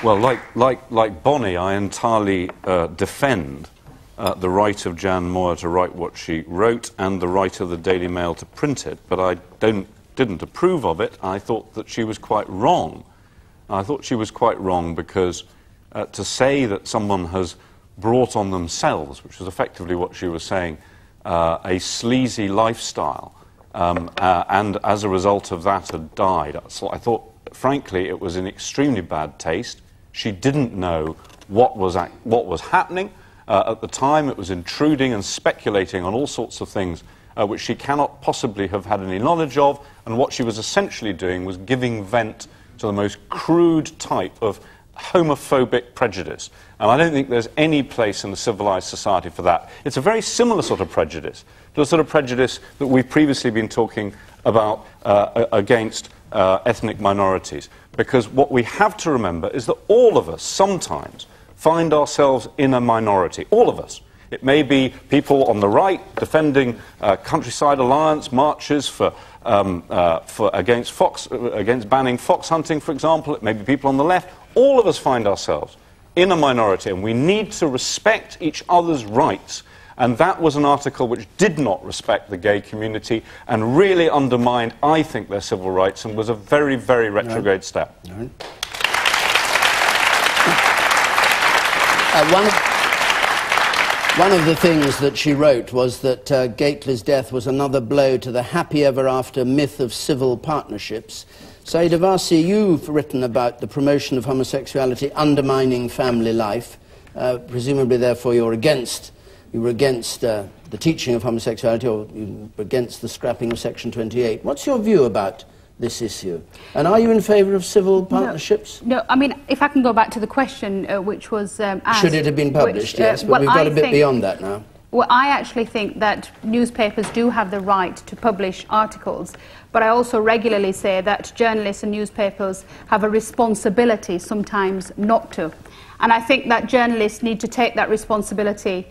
Well, like Bonnie, I entirely defend the right of Jan Moore to write what she wrote and the right of the Daily Mail to print it, but I didn't approve of it. I thought that she was quite wrong. I thought she was quite wrong because to say that someone has brought on themselves, which was effectively what she was saying, a sleazy lifestyle, and as a result of that had died, I thought, frankly, it was in extremely bad taste. She didn't know what was happening. At the time, it was intruding and speculating on all sorts of things which she cannot possibly have had any knowledge of, and what she was essentially doing was giving vent to the most crude type of homophobic prejudice. And I don't think there's any place in a civilized society for that. It's a very similar sort of prejudice to the sort of prejudice that we've previously been talking about against ethnic minorities. Because what we have to remember is that all of us sometimes find ourselves in a minority. All of us. It may be people on the right defending countryside alliance marches against banning fox hunting, for example. It may be people on the left. All of us find ourselves in a minority, and we need to respect each other's rights. And that was an article which did not respect the gay community and really undermined, I think, their civil rights, and was a very, very retrograde step. One of the things that she wrote was that Gately's death was another blow to the happy ever after myth of civil partnerships. Sayeeda Warsi, you've written about the promotion of homosexuality undermining family life. Presumably, therefore, you were against the teaching of homosexuality, or you were against the scrapping of Section 28. What's your view about this issue? And are you in favour of civil partnerships? No, I mean, if I can go back to the question which was asked... Should it have been published, yes, but we've got a bit beyond that now. Well, I actually think that newspapers do have the right to publish articles, but I also regularly say that journalists and newspapers have a responsibility sometimes not to. And I think that journalists need to take that responsibility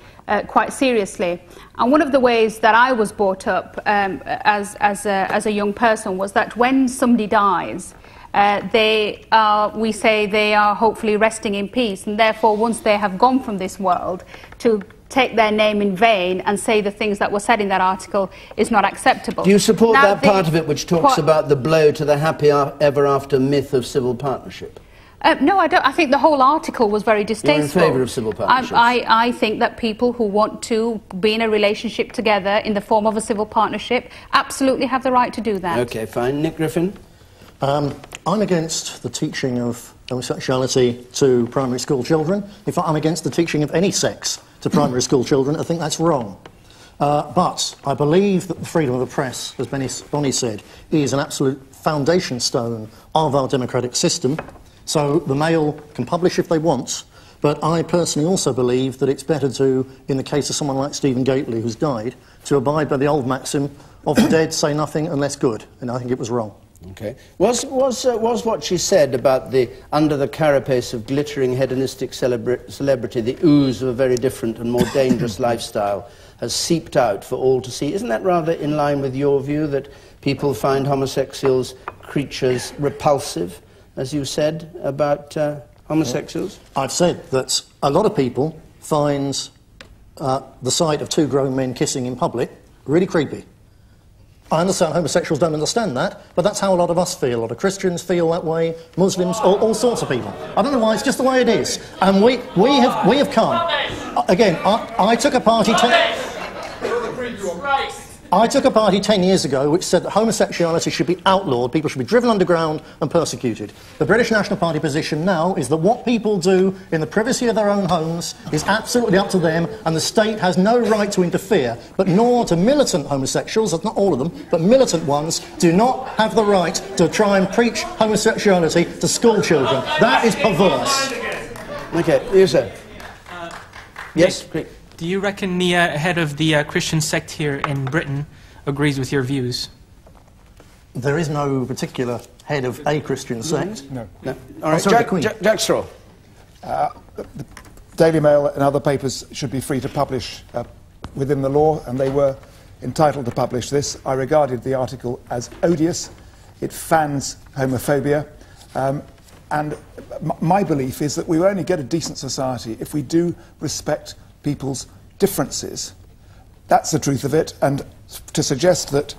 quite seriously. And one of the ways that I was brought up as a young person was that when somebody dies, we say they are hopefully resting in peace, and therefore once they have gone from this world, to take their name in vain and say the things that were said in that article is not acceptable. Do you support that part of it which talks about the blow to the happy ever after myth of civil partnership? No, I don't. I think the whole article was very distasteful. You're in favour of civil partnerships? I think that people who want to be in a relationship together in the form of a civil partnership absolutely have the right to do that. OK, fine. Nick Griffin? I'm against the teaching of homosexuality to primary school children. In fact, I'm against the teaching of any sex to primary school children. I think that's wrong. But I believe that the freedom of the press, as Bonnie said, is an absolute foundation stone of our democratic system. So the Mail can publish if they want, but I personally also believe that it's better to, in the case of someone like Stephen Gately, who's died, to abide by the old maxim of the dead say nothing unless good, and I think it was wrong. Okay. Was what she said about the under the carapace of glittering hedonistic celebrity, the ooze of a very different and more dangerous lifestyle has seeped out for all to see? Isn't that rather in line with your view that people find homosexuals creatures repulsive, as you said about homosexuals? I've said that a lot of people find the sight of two grown men kissing in public really creepy. I understand homosexuals don't understand that, but that's how a lot of us feel. A lot of Christians feel that way, Muslims, all sorts of people. I don't know why, it's just the way it is. And we have come... Again, I took a party... I took a party 10 years ago which said that homosexuality should be outlawed, people should be driven underground and persecuted. The British National Party position now is that what people do in the privacy of their own homes is absolutely up to them, and the state has no right to interfere, but nor do militant homosexuals, that's not all of them, but militant ones, do not have the right to try and preach homosexuality to school children. That is perverse. OK, you sir. Yes, great. Do you reckon the head of the Christian sect here in Britain agrees with your views? There is no particular head of a Christian sect. No. All right, Jack Straw. The Daily Mail and other papers should be free to publish within the law, and they were entitled to publish this. I regarded the article as odious. It fans homophobia. And my belief is that we will only get a decent society if we do respect people's differences. That's the truth of it. And to suggest that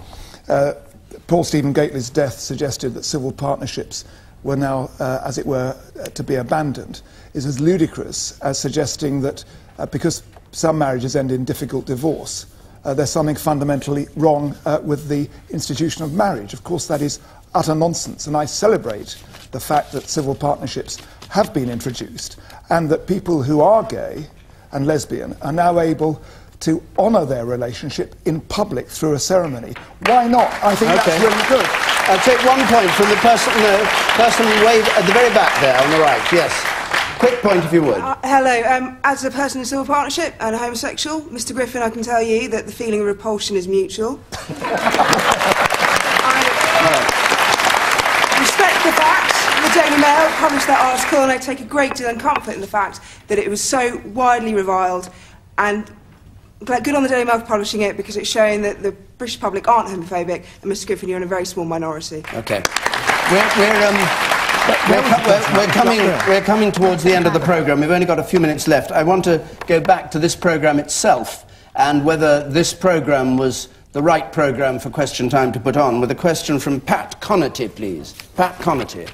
Paul Stephen Gately's death suggested that civil partnerships were now, as it were, to be abandoned is as ludicrous as suggesting that because some marriages end in difficult divorce, there's something fundamentally wrong with the institution of marriage. Of course, that is utter nonsense, and I celebrate the fact that civil partnerships have been introduced and that people who are gay and lesbian are now able to honour their relationship in public through a ceremony. Why not? I think that's really good. I'll take one point from the person way at the very back there on the right. Yes. Quick point, if you would. Hello. As a person in civil partnership and a homosexual, Mr. Griffin, I can tell you that the feeling of repulsion is mutual. I respect the fact the Daily Mail published that article, and I take a great deal of comfort in the fact that it was so widely reviled, and good on the Daily Mail for publishing it, because it's showing that the British public aren't homophobic, and Mr. Griffin, you're in a very small minority. Okay. We're coming towards the end of the programme. We've only got a few minutes left. I want to go back to this programme itself and whether this programme was the right programme for Question Time to put on, with a question from Pat Connaughty, please. Pat Connaughty.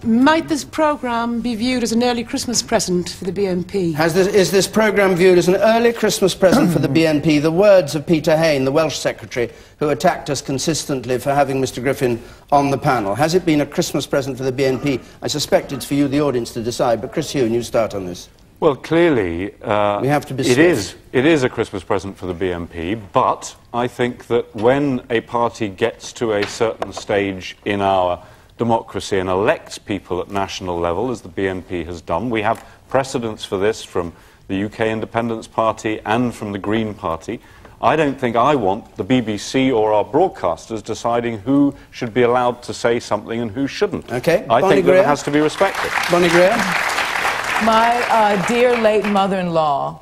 Might this programme be viewed as an early Christmas present for the BNP? Is this programme viewed as an early Christmas present for the BNP? The words of Peter Huhne, the Welsh secretary, who attacked us consistently for having Mr. Griffin on the panel. Has it been a Christmas present for the BNP? I suspect it's for you, the audience, to decide, but Chris Huhne, you start on this. Well, clearly, we have to be it is a Christmas present for the BNP, but I think that when a party gets to a certain stage in our democracy and elects people at national level, as the BNP has done, we have precedents for this from the UK Independence Party and from the Green Party. I don't think I want the BBC or our broadcasters deciding who should be allowed to say something and who shouldn't. Okay. I think that it has to be respected. Bonnie Greer? My dear late mother-in-law,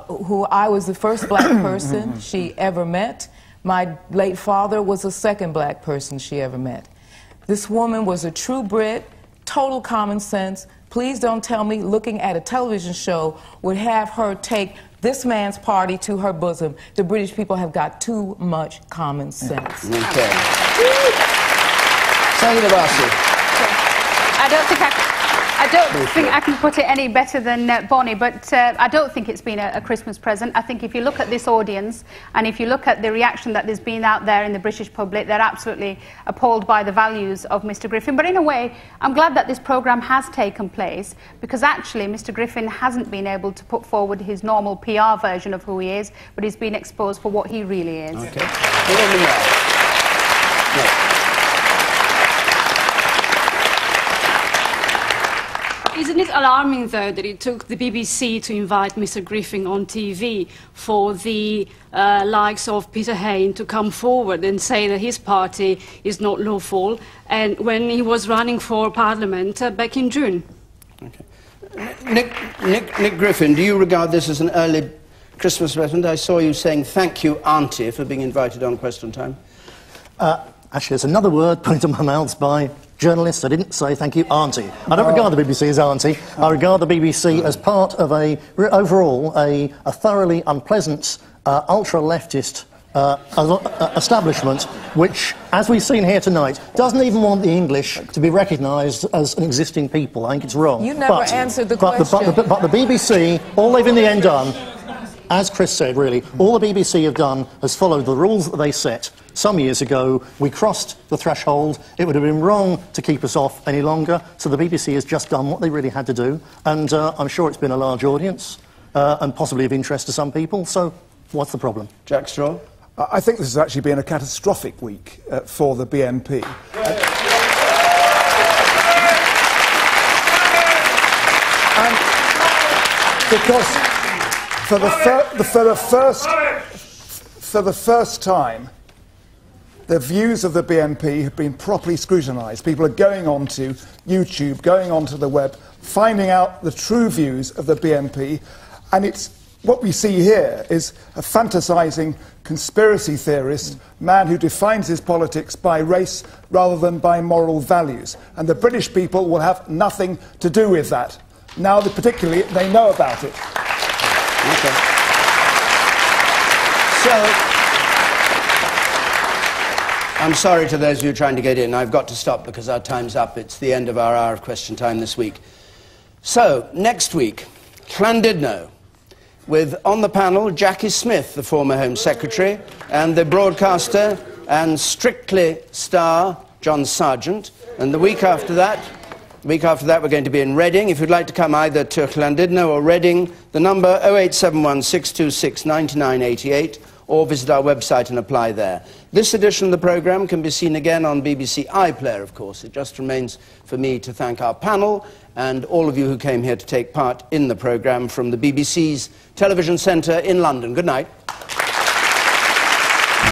who I was the first black person she ever met. My late father was the second black person she ever met. This woman was a true Brit, total common sense. Please don't tell me looking at a television show would have her take this man's party to her bosom. The British people have got too much common sense. Okay. Senator Warsi. I don't think I can put it any better than Bonnie, but I don't think it's been a Christmas present. I think if you look at this audience and if you look at the reaction that there's been out there in the British public, they're absolutely appalled by the values of Mr. Griffin. But in a way, I'm glad that this programme has taken place, because actually Mr. Griffin hasn't been able to put forward his normal PR version of who he is, but he's been exposed for what he really is. Okay. Isn't it alarming, though, that it took the BBC to invite Mr. Griffin on TV for the likes of Peter Huhne to come forward and say that his party is not lawful, and when he was running for Parliament back in June? Okay. Nick Griffin, do you regard this as an early Christmas present? I saw you saying thank you, Auntie, for being invited on Question Time. Actually, there's another word put into my mouth by journalists. I didn't say thank you, Auntie. I don't regard the BBC as Auntie. I regard the BBC as part of overall a thoroughly unpleasant, ultra-leftist establishment, which, as we've seen here tonight, doesn't even want the English to be recognised as an existing people. I think it's wrong. You never answered the question. But the BBC, all they've in the end done, as Chris said, really, all the BBC have done has followed the rules that they set some years ago. We crossed the threshold. It would have been wrong to keep us off any longer, so the BBC has just done what they really had to do, and I'm sure it's been a large audience and possibly of interest to some people, so what's the problem? Jack Straw? I think this has actually been a catastrophic week for the BNP. And because for the first time, the views of the BNP have been properly scrutinised. People are going on to YouTube, going onto the web, finding out the true views of the BNP, and it's what we see here is a fantasizing conspiracy theorist, man who defines his politics by race rather than by moral values. And the British people will have nothing to do with that. Now, particularly, they know about it. Okay. So, I'm sorry to those of you trying to get in. I've got to stop because our time's up. It's the end of our hour of question time this week. So, next week, Llandudno, with on the panel Jackie Smith, the former Home Secretary, and the broadcaster and Strictly star John Sargent. And the week after that, we're going to be in Reading. If you'd like to come either to Llandudno or Reading, the number 0871 626 9988, or visit our website and apply there. This edition of the programme can be seen again on BBC iPlayer, of course. It just remains for me to thank our panel and all of you who came here to take part in the programme from the BBC's Television Centre in London. Good night.